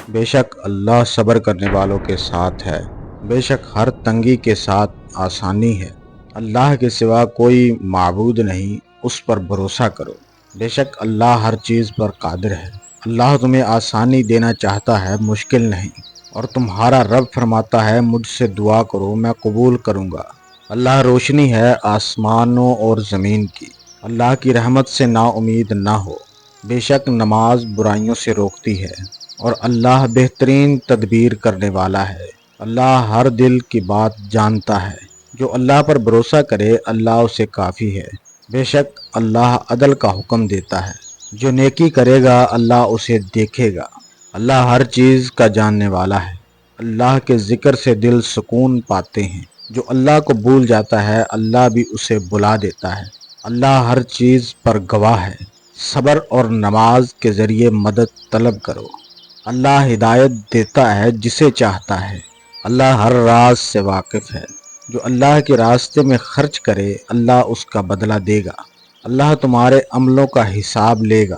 بے شک اللہ صبر کرنے والوں کے ساتھ ہے۔ بے شک ہر تنگی کے ساتھ آسانی ہے۔ اللہ کے سوا کوئی معبود نہیں، اس پر بھروسہ کرو۔ بے شک اللہ ہر چیز پر قادر ہے۔ اللہ تمہیں آسانی دینا چاہتا ہے، مشکل نہیں۔ اور تمہارا رب فرماتا ہے مجھ سے دعا کرو میں قبول کروں گا۔ اللہ روشنی ہے آسمانوں اور زمین کی۔ اللہ کی رحمت سے نا امید نہ ہو۔ بے شک نماز برائیوں سے روکتی ہے، اور اللہ بہترین تدبیر کرنے والا ہے۔ اللہ ہر دل کی بات جانتا ہے۔ جو اللہ پر بھروسہ کرے اللہ اسے کافی ہے۔ بے شک اللہ عدل کا حکم دیتا ہے۔ جو نیکی کرے گا اللہ اسے دیکھے گا۔ اللہ ہر چیز کا جاننے والا ہے۔ اللہ کے ذکر سے دل سکون پاتے ہیں۔ جو اللہ کو بھول جاتا ہے اللہ بھی اسے بلا دیتا ہے۔ اللہ ہر چیز پر گواہ ہے۔ صبر اور نماز کے ذریعے مدد طلب کرو۔ اللہ ہدایت دیتا ہے جسے چاہتا ہے۔ اللہ ہر راز سے واقف ہے۔ جو اللہ کے راستے میں خرچ کرے اللہ اس کا بدلہ دے گا۔ اللہ تمہارے عملوں کا حساب لے گا۔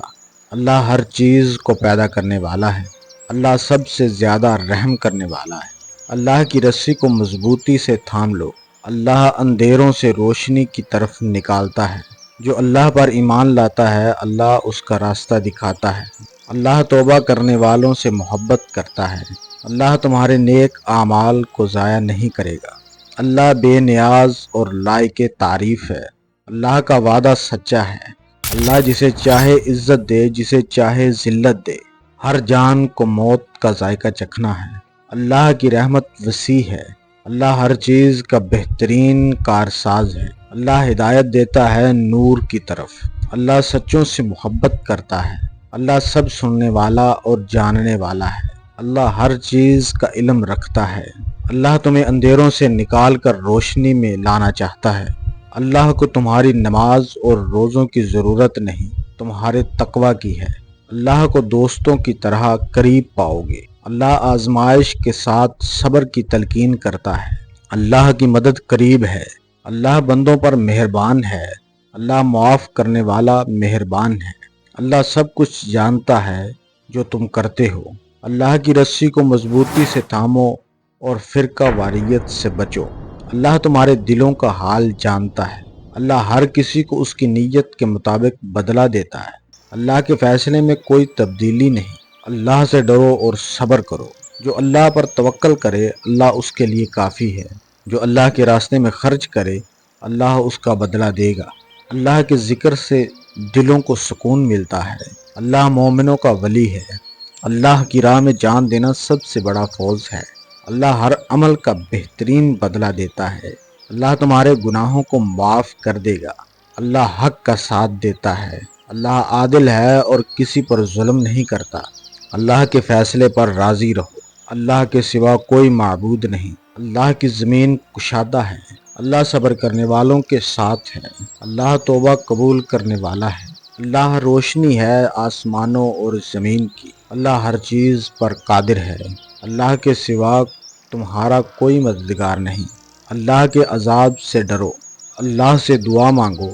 اللہ ہر چیز کو پیدا کرنے والا ہے۔ اللہ سب سے زیادہ رحم کرنے والا ہے۔ اللہ کی رسی کو مضبوطی سے تھام لو۔ اللہ اندھیروں سے روشنی کی طرف نکالتا ہے۔ جو اللہ پر ایمان لاتا ہے اللہ اس کا راستہ دکھاتا ہے۔ اللہ توبہ کرنے والوں سے محبت کرتا ہے۔ اللہ تمہارے نیک اعمال کو ضائع نہیں کرے گا۔ اللہ بے نیاز اور لائق تعریف ہے۔ اللہ کا وعدہ سچا ہے۔ اللہ جسے چاہے عزت دے، جسے چاہے ذلت دے۔ ہر جان کو موت کا ذائقہ چکھنا ہے۔ اللہ کی رحمت وسیع ہے۔ اللہ ہر چیز کا بہترین کارساز ہے۔ اللہ ہدایت دیتا ہے نور کی طرف۔ اللہ سچوں سے محبت کرتا ہے۔ اللہ سب سننے والا اور جاننے والا ہے۔ اللہ ہر چیز کا علم رکھتا ہے۔ اللہ تمہیں اندھیروں سے نکال کر روشنی میں لانا چاہتا ہے۔ اللہ کو تمہاری نماز اور روزوں کی ضرورت نہیں، تمہارے تقوی کی ہے۔ اللہ کو دوستوں کی طرح قریب پاؤ گے۔ اللہ آزمائش کے ساتھ صبر کی تلقین کرتا ہے۔ اللہ کی مدد قریب ہے۔ اللہ بندوں پر مہربان ہے۔ اللہ معاف کرنے والا مہربان ہے۔ اللہ سب کچھ جانتا ہے جو تم کرتے ہو۔ اللہ کی رسی کو مضبوطی سے تھامو اور فرقہ واریت سے بچو۔ اللہ تمہارے دلوں کا حال جانتا ہے۔ اللہ ہر کسی کو اس کی نیت کے مطابق بدلہ دیتا ہے۔ اللہ کے فیصلے میں کوئی تبدیلی نہیں۔ اللہ سے ڈرو اور صبر کرو۔ جو اللہ پر توکل کرے اللہ اس کے لیے کافی ہے۔ جو اللہ کے راستے میں خرچ کرے اللہ اس کا بدلہ دے گا۔ اللہ کے ذکر سے دلوں کو سکون ملتا ہے۔ اللہ مومنوں کا ولی ہے۔ اللہ کی راہ میں جان دینا سب سے بڑا فوز ہے۔ اللہ ہر عمل کا بہترین بدلہ دیتا ہے۔ اللہ تمہارے گناہوں کو معاف کر دے گا۔ اللہ حق کا ساتھ دیتا ہے۔ اللہ عادل ہے اور کسی پر ظلم نہیں کرتا۔ اللہ کے فیصلے پر راضی رہو۔ اللہ کے سوا کوئی معبود نہیں۔ اللہ کی زمین کشادہ ہے۔ اللہ صبر کرنے والوں کے ساتھ ہے۔ اللہ توبہ قبول کرنے والا ہے۔ اللہ روشنی ہے آسمانوں اور زمین کی۔ اللہ ہر چیز پر قادر ہے۔ اللہ کے سوا تمہارا کوئی مددگار نہیں۔ اللہ کے عذاب سے ڈرو۔ اللہ سے دعا مانگو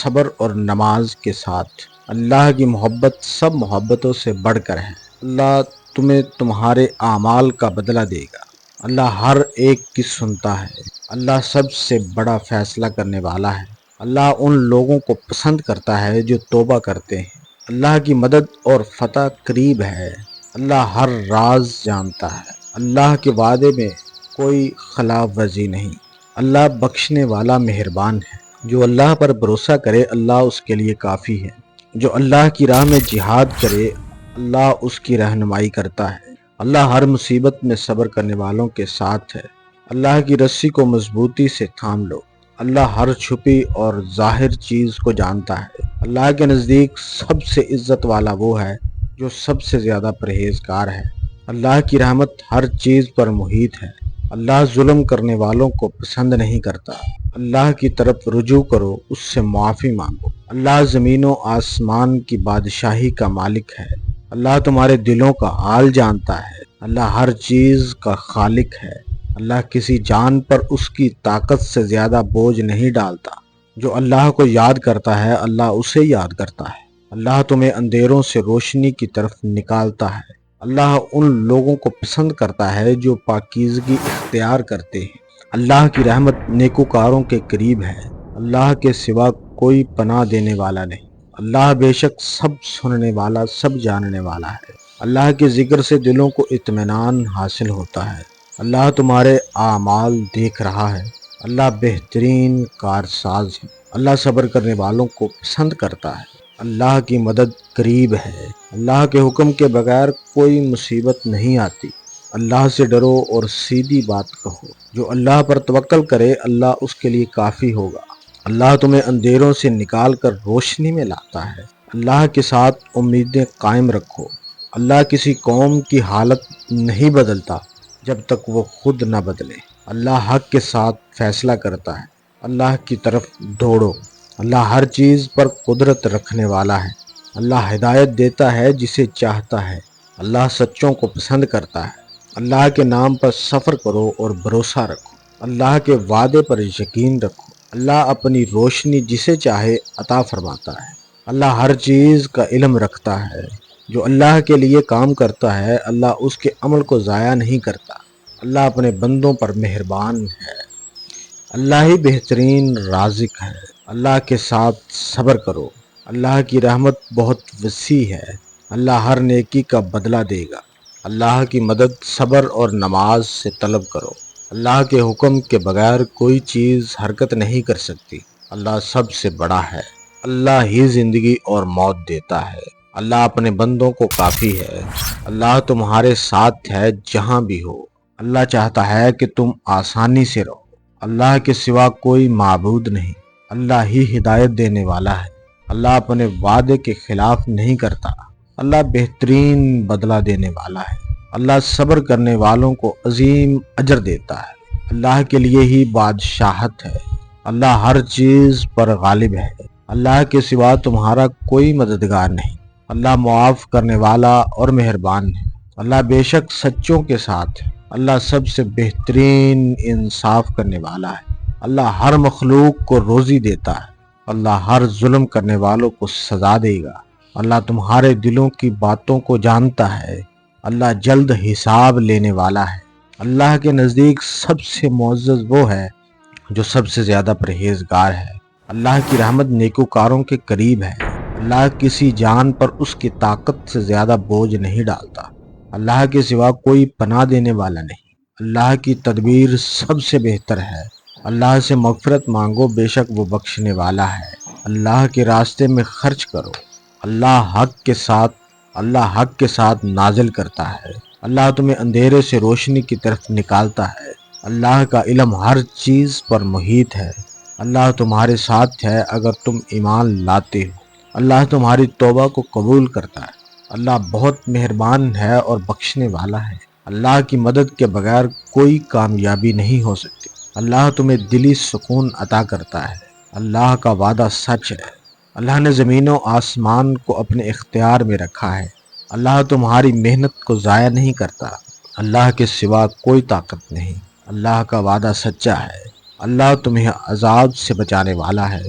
صبر اور نماز کے ساتھ۔ اللہ کی محبت سب محبتوں سے بڑھ کر ہے۔ اللہ تمہیں تمہارے اعمال کا بدلہ دے گا۔ اللہ ہر ایک کی سنتا ہے۔ اللہ سب سے بڑا فیصلہ کرنے والا ہے۔ اللہ ان لوگوں کو پسند کرتا ہے جو توبہ کرتے ہیں۔ اللہ کی مدد اور فتح قریب ہے۔ اللہ ہر راز جانتا ہے۔ اللہ کے وعدے میں کوئی خلاف ورزی نہیں۔ اللہ بخشنے والا مہربان ہے۔ جو اللہ پر بھروسہ کرے اللہ اس کے لیے کافی ہے۔ جو اللہ کی راہ میں جہاد کرے اللہ اس کی رہنمائی کرتا ہے۔ اللہ ہر مصیبت میں صبر کرنے والوں کے ساتھ ہے۔ اللہ کی رسی کو مضبوطی سے تھام لو۔ اللہ ہر چھپی اور ظاہر چیز کو جانتا ہے۔ اللہ کے نزدیک سب سے عزت والا وہ ہے جو سب سے زیادہ پرہیزگار ہے۔ اللہ کی رحمت ہر چیز پر محیط ہے۔ اللہ ظلم کرنے والوں کو پسند نہیں کرتا۔ اللہ کی طرف رجوع کرو، اس سے معافی مانگو۔ اللہ زمین و آسمان کی بادشاہی کا مالک ہے۔ اللہ تمہارے دلوں کا حال جانتا ہے۔ اللہ ہر چیز کا خالق ہے۔ اللہ کسی جان پر اس کی طاقت سے زیادہ بوجھ نہیں ڈالتا۔ جو اللہ کو یاد کرتا ہے اللہ اسے یاد کرتا ہے۔ اللہ تمہیں اندھیروں سے روشنی کی طرف نکالتا ہے۔ اللہ ان لوگوں کو پسند کرتا ہے جو پاکیزگی اختیار کرتے ہیں۔ اللہ کی رحمت نیکوکاروں کے قریب ہے۔ اللہ کے سوا کوئی پناہ دینے والا نہیں۔ اللہ بے شک سب سننے والا، سب جاننے والا ہے۔ اللہ کے ذکر سے دلوں کو اطمینان حاصل ہوتا ہے۔ اللہ تمہارے اعمال دیکھ رہا ہے۔ اللہ بہترین کارساز ہے۔ اللہ صبر کرنے والوں کو پسند کرتا ہے۔ اللہ کی مدد قریب ہے۔ اللہ کے حکم کے بغیر کوئی مصیبت نہیں آتی۔ اللہ سے ڈرو اور سیدھی بات کہو۔ جو اللہ پر توکل کرے اللہ اس کے لیے کافی ہوگا۔ اللہ تمہیں اندھیروں سے نکال کر روشنی میں لاتا ہے۔ اللہ کے ساتھ امیدیں قائم رکھو۔ اللہ کسی قوم کی حالت نہیں بدلتا جب تک وہ خود نہ بدلے۔ اللہ حق کے ساتھ فیصلہ کرتا ہے۔ اللہ کی طرف دوڑو۔ اللہ ہر چیز پر قدرت رکھنے والا ہے۔ اللہ ہدایت دیتا ہے جسے چاہتا ہے۔ اللہ سچوں کو پسند کرتا ہے۔ اللہ کے نام پر سفر کرو اور بھروسہ رکھو۔ اللہ کے وعدے پر یقین رکھو۔ اللہ اپنی روشنی جسے چاہے عطا فرماتا ہے۔ اللہ ہر چیز کا علم رکھتا ہے۔ جو اللہ کے لیے کام کرتا ہے اللہ اس کے عمل کو ضائع نہیں کرتا۔ اللہ اپنے بندوں پر مہربان ہے۔ اللہ ہی بہترین رازق ہے۔ اللہ کے ساتھ صبر کرو۔ اللہ کی رحمت بہت وسیع ہے۔ اللہ ہر نیکی کا بدلہ دے گا۔ اللہ کی مدد صبر اور نماز سے طلب کرو۔ اللہ کے حکم کے بغیر کوئی چیز حرکت نہیں کر سکتی۔ اللہ سب سے بڑا ہے۔ اللہ ہی زندگی اور موت دیتا ہے۔ اللہ اپنے بندوں کو کافی ہے۔ اللہ تمہارے ساتھ ہے جہاں بھی ہو۔ اللہ چاہتا ہے کہ تم آسانی سے رہو۔ اللہ کے سوا کوئی معبود نہیں۔ اللہ ہی ہدایت دینے والا ہے۔ اللہ اپنے وعدے کے خلاف نہیں کرتا۔ اللہ بہترین بدلہ دینے والا ہے۔ اللہ صبر کرنے والوں کو عظیم اجر دیتا ہے۔ اللہ کے لیے ہی بادشاہت ہے۔ اللہ ہر چیز پر غالب ہے۔ اللہ کے سوا تمہارا کوئی مددگار نہیں۔ اللہ معاف کرنے والا اور مہربان ہے۔ اللہ بے شک سچوں کے ساتھ ہے۔ اللہ سب سے بہترین انصاف کرنے والا ہے۔ اللہ ہر مخلوق کو روزی دیتا ہے۔ اللہ ہر ظلم کرنے والوں کو سزا دے گا۔ اللہ تمہارے دلوں کی باتوں کو جانتا ہے۔ اللہ جلد حساب لینے والا ہے۔ اللہ کے نزدیک سب سے معزز وہ ہے جو سب سے زیادہ پرہیزگار ہے۔ اللہ کی رحمت نیکوکاروں کے قریب ہے۔ اللہ کسی جان پر اس کی طاقت سے زیادہ بوجھ نہیں ڈالتا۔ اللہ کے سوا کوئی پناہ دینے والا نہیں۔ اللہ کی تدبیر سب سے بہتر ہے۔ اللہ سے مغفرت مانگو، بے شک وہ بخشنے والا ہے۔ اللہ کے راستے میں خرچ کرو۔ اللہ حق کے ساتھ نازل کرتا ہے۔ اللہ تمہیں اندھیرے سے روشنی کی طرف نکالتا ہے۔ اللہ کا علم ہر چیز پر محیط ہے۔ اللہ تمہارے ساتھ ہے اگر تم ایمان لاتے ہو۔ اللہ تمہاری توبہ کو قبول کرتا ہے۔ اللہ بہت مہربان ہے اور بخشنے والا ہے۔ اللہ کی مدد کے بغیر کوئی کامیابی نہیں ہو سکتی۔ اللہ تمہیں دلی سکون عطا کرتا ہے۔ اللہ کا وعدہ سچ ہے۔ اللہ نے زمین و آسمان کو اپنے اختیار میں رکھا ہے۔ اللہ تمہاری محنت کو ضائع نہیں کرتا۔ اللہ کے سوا کوئی طاقت نہیں۔ اللہ کا وعدہ سچا ہے۔ اللہ تمہیں عذاب سے بچانے والا ہے۔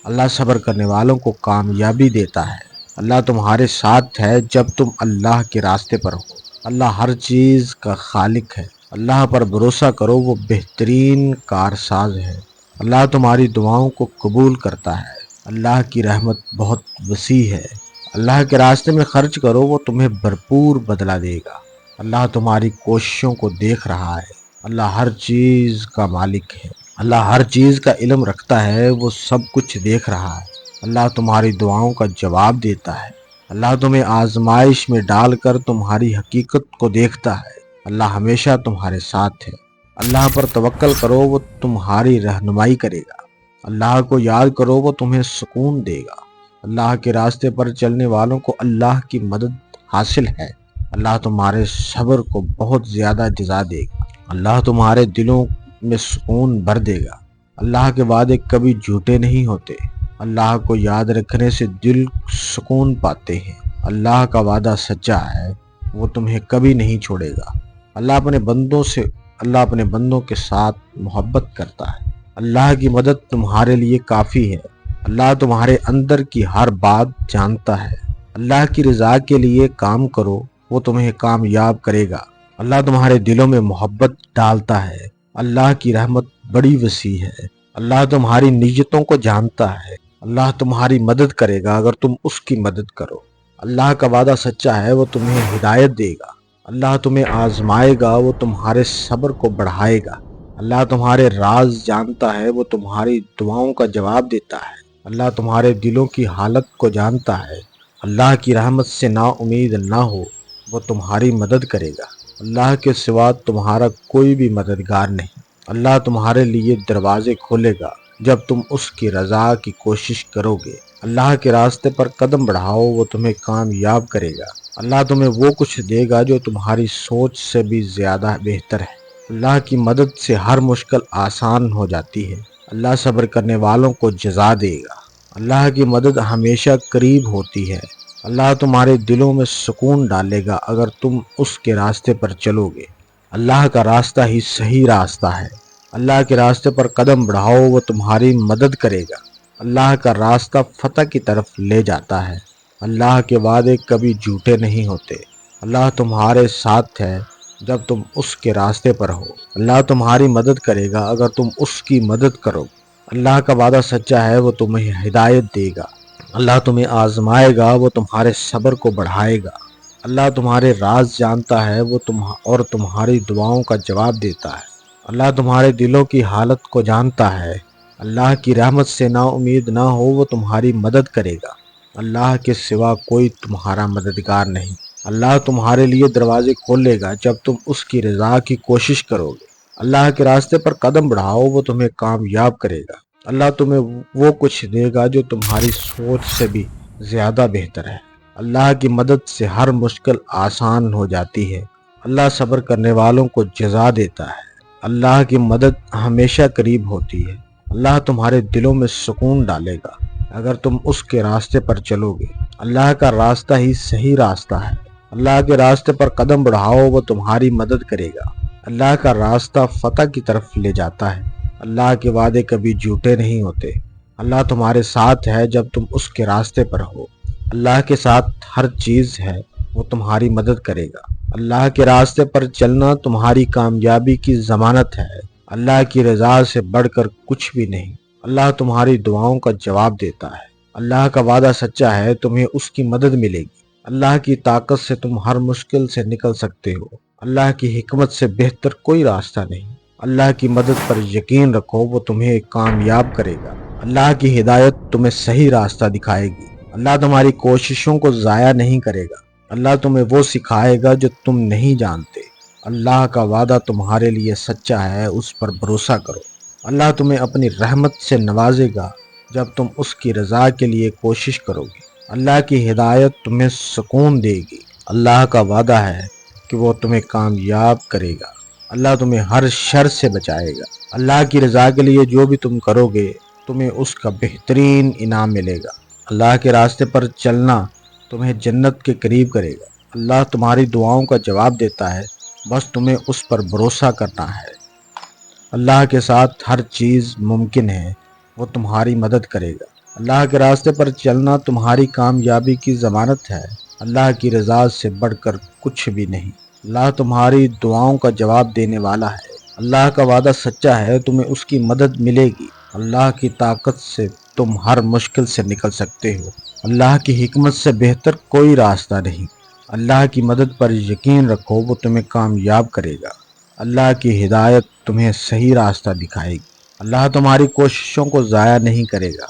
اللہ صبر کرنے والوں کو کامیابی دیتا ہے۔ اللہ تمہارے ساتھ ہے جب تم اللہ کے راستے پر ہو۔ اللہ ہر چیز کا خالق ہے۔ اللہ پر بھروسہ کرو، وہ بہترین کارساز ہے۔ اللہ تمہاری دعاؤں کو قبول کرتا ہے۔ اللہ کی رحمت بہت وسیع ہے۔ اللہ کے راستے میں خرچ کرو، وہ تمہیں بھرپور بدلہ دے گا۔ اللہ تمہاری کوششوں کو دیکھ رہا ہے۔ اللہ ہر چیز کا مالک ہے۔ اللہ ہر چیز کا علم رکھتا ہے، وہ سب کچھ دیکھ رہا ہے۔ اللہ تمہاری دعاؤں کا جواب دیتا ہے۔ اللہ تمہیں آزمائش میں ڈال کر تمہاری حقیقت کو دیکھتا ہے۔ اللہ ہمیشہ تمہارے ساتھ ہے۔ اللہ پر توکل کرو، وہ تمہاری رہنمائی کرے گا۔ اللہ کو یاد کرو، وہ تمہیں سکون دے گا۔ اللہ کے راستے پر چلنے والوں کو اللہ کی مدد حاصل ہے۔ اللہ تمہارے صبر کو بہت زیادہ جزا دے گا۔ اللہ تمہارے دلوں میں سکون بھر دے گا۔ اللہ کے وعدے کبھی جھوٹے نہیں ہوتے۔ اللہ کو یاد رکھنے سے دل سکون پاتے ہیں۔ اللہ کا وعدہ سچا ہے، وہ تمہیں کبھی نہیں چھوڑے گا۔ اللہ اپنے بندوں کے ساتھ محبت کرتا ہے۔ اللہ کی مدد تمہارے لیے کافی ہے۔ اللہ تمہارے اندر کی ہر بات جانتا ہے۔ اللہ کی رضا کے لیے کام کرو۔ وہ تمہیں کامیاب کرے گا۔ اللہ تمہارے دلوں میں محبت ڈالتا ہے۔ اللہ کی رحمت بڑی وسیع ہے۔ اللہ تمہاری نیتوں کو جانتا ہے۔ اللہ تمہاری مدد کرے گا اگر تم اس کی مدد کرو۔ اللہ کا وعدہ سچا ہے، وہ تمہیں ہدایت دے گا۔ اللہ تمہیں آزمائے گا، وہ تمہارے صبر کو بڑھائے گا۔ اللہ تمہارے راز جانتا ہے، وہ تمہاری دعاؤں کا جواب دیتا ہے۔ اللہ تمہارے دلوں کی حالت کو جانتا ہے۔ اللہ کی رحمت سے نا امید نہ ہو، وہ تمہاری مدد کرے گا۔ اللہ کے سوا تمہارا کوئی بھی مددگار نہیں۔ اللہ تمہارے لیے دروازے کھولے گا جب تم اس کی رضا کی کوشش کرو گے۔ اللہ کے راستے پر قدم بڑھاؤ، وہ تمہیں کامیاب کرے گا۔ اللہ تمہیں وہ کچھ دے گا جو تمہاری سوچ سے بھی زیادہ بہتر ہے۔ اللہ کی مدد سے ہر مشکل آسان ہو جاتی ہے۔ اللہ صبر کرنے والوں کو جزا دے گا۔ اللہ کی مدد ہمیشہ قریب ہوتی ہے۔ اللہ تمہارے دلوں میں سکون ڈالے گا اگر تم اس کے راستے پر چلو گے۔ اللہ کا راستہ ہی صحیح راستہ ہے۔ اللہ کے راستے پر قدم بڑھاؤ، وہ تمہاری مدد کرے گا۔ اللہ کا راستہ فتح کی طرف لے جاتا ہے۔ اللہ کے وعدے کبھی جھوٹے نہیں ہوتے۔ اللہ تمہارے ساتھ ہے جب تم اس کے راستے پر ہو۔ اللہ تمہاری مدد کرے گا اگر تم اس کی مدد کرو۔ اللہ کا وعدہ سچا ہے، وہ تمہیں ہدایت دے گا۔ اللہ تمہیں آزمائے گا، وہ تمہارے صبر کو بڑھائے گا۔ اللہ تمہارے راز جانتا ہے، وہ تمہاری دعاؤں کا جواب دیتا ہے۔ اللہ تمہارے دلوں کی حالت کو جانتا ہے۔ اللہ کی رحمت سے نا امید نہ ہو، وہ تمہاری مدد کرے گا۔ اللہ کے سوا کوئی تمہارا مددگار نہیں۔ اللہ تمہارے لیے دروازے کھولے گا جب تم اس کی رضا کی کوشش کرو گے۔ اللہ کے راستے پر قدم بڑھاؤ، وہ تمہیں کامیاب کرے گا۔ اللہ تمہیں وہ کچھ دے گا جو تمہاری سوچ سے بھی زیادہ بہتر ہے۔ اللہ کی مدد سے ہر مشکل آسان ہو جاتی ہے۔ اللہ صبر کرنے والوں کو جزا دیتا ہے۔ اللہ کی مدد ہمیشہ قریب ہوتی ہے۔ اللہ تمہارے دلوں میں سکون ڈالے گا اگر تم اس کے راستے پر چلو گے۔ اللہ کا راستہ ہی صحیح راستہ ہے۔ اللہ کے راستے پر قدم بڑھاؤ، وہ تمہاری مدد کرے گا۔ اللہ کا راستہ فتح کی طرف لے جاتا ہے۔ اللہ کے وعدے کبھی جھوٹے نہیں ہوتے۔ اللہ تمہارے ساتھ ہے جب تم اس کے راستے پر ہو۔ اللہ کے ساتھ ہر چیز ہے، وہ تمہاری مدد کرے گا۔ اللہ کے راستے پر چلنا تمہاری کامیابی کی ضمانت ہے۔ اللہ کی رضا سے بڑھ کر کچھ بھی نہیں۔ اللہ تمہاری دعاؤں کا جواب دیتا ہے۔ اللہ کا وعدہ سچا ہے، تمہیں اس کی مدد ملے گی۔ اللہ کی طاقت سے تم ہر مشکل سے نکل سکتے ہو۔ اللہ کی حکمت سے بہتر کوئی راستہ نہیں۔ اللہ کی مدد پر یقین رکھو، وہ تمہیں کامیاب کرے گا۔ اللہ کی ہدایت تمہیں صحیح راستہ دکھائے گی۔ اللہ تمہاری کوششوں کو ضائع نہیں کرے گا۔ اللہ تمہیں وہ سکھائے گا جو تم نہیں جانتے۔ اللہ کا وعدہ تمہارے لیے سچا ہے، اس پر بھروسہ کرو۔ اللہ تمہیں اپنی رحمت سے نوازے گا جب تم اس کی رضا کے لیے کوشش کرو گے۔ اللہ کی ہدایت تمہیں سکون دے گی۔ اللہ کا وعدہ ہے کہ وہ تمہیں کامیاب کرے گا۔ اللہ تمہیں ہر شر سے بچائے گا۔ اللہ کی رضا کے لیے جو بھی تم کرو گے، تمہیں اس کا بہترین انعام ملے گا۔ اللہ کے راستے پر چلنا تمہیں جنت کے قریب کرے گا۔ اللہ تمہاری دعاؤں کا جواب دیتا ہے، بس تمہیں اس پر بھروسہ کرنا ہے۔ اللہ کے ساتھ ہر چیز ممکن ہے، وہ تمہاری مدد کرے گا۔ اللہ کے راستے پر چلنا تمہاری کامیابی کی ضمانت ہے۔ اللہ کی رضا سے بڑھ کر کچھ بھی نہیں۔ اللہ تمہاری دعاؤں کا جواب دینے والا ہے۔ اللہ کا وعدہ سچا ہے، تمہیں اس کی مدد ملے گی۔ اللہ کی طاقت سے تم ہر مشکل سے نکل سکتے ہو۔ اللہ کی حکمت سے بہتر کوئی راستہ نہیں۔ اللہ کی مدد پر یقین رکھو، وہ تمہیں کامیاب کرے گا۔ اللہ کی ہدایت تمہیں صحیح راستہ دکھائے گی۔ اللہ تمہاری کوششوں کو ضائع نہیں کرے گا۔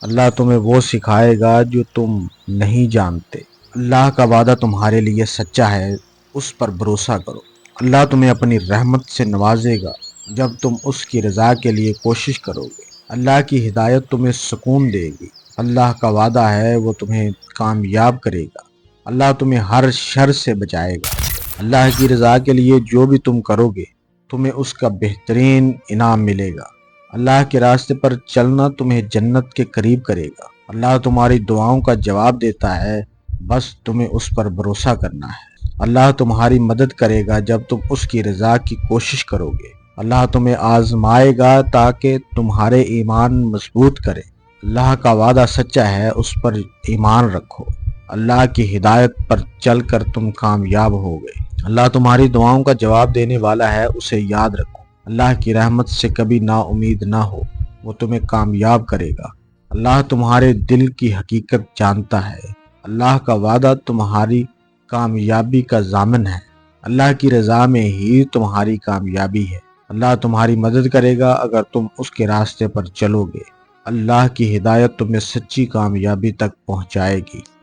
اللہ تمہیں وہ سکھائے گا جو تم نہیں جانتے۔ اللہ کا وعدہ تمہارے لیے سچا ہے، اس پر بھروسہ کرو۔ اللہ تمہیں اپنی رحمت سے نوازے گا جب تم اس کی رضا کے لیے کوشش کرو گے۔ اللہ کی ہدایت تمہیں سکون دے گی۔ اللہ کا وعدہ ہے، وہ تمہیں کامیاب کرے گا۔ اللہ تمہیں ہر شر سے بچائے گا۔ اللہ کی رضا کے لیے جو بھی تم کرو گے، تمہیں اس کا بہترین انعام ملے گا۔ اللہ کے راستے پر چلنا تمہیں جنت کے قریب کرے گا۔ اللہ تمہاری دعاؤں کا جواب دیتا ہے، بس تمہیں اس پر بھروسہ کرنا ہے۔ اللہ تمہاری مدد کرے گا جب تم اس کی رضا کی کوشش کرو گے۔ اللہ تمہیں آزمائے گا تاکہ تمہارے ایمان مضبوط کرے۔ اللہ کا وعدہ سچا ہے، اس پر ایمان رکھو۔ اللہ کی ہدایت پر چل کر تم کامیاب ہو گئے۔ اللہ تمہاری دعاؤں کا جواب دینے والا ہے، اسے یاد رکھو۔ اللہ کی رحمت سے کبھی نا امید نہ ہو، وہ تمہیں کامیاب کرے گا۔ اللہ تمہارے دل کی حقیقت جانتا ہے۔ اللہ کا وعدہ تمہاری کامیابی کا ضامن ہے۔ اللہ کی رضا میں ہی تمہاری کامیابی ہے۔ اللہ تمہاری مدد کرے گا اگر تم اس کے راستے پر چلو گے۔ اللہ کی ہدایت تمہیں سچی کامیابی تک پہنچائے گی۔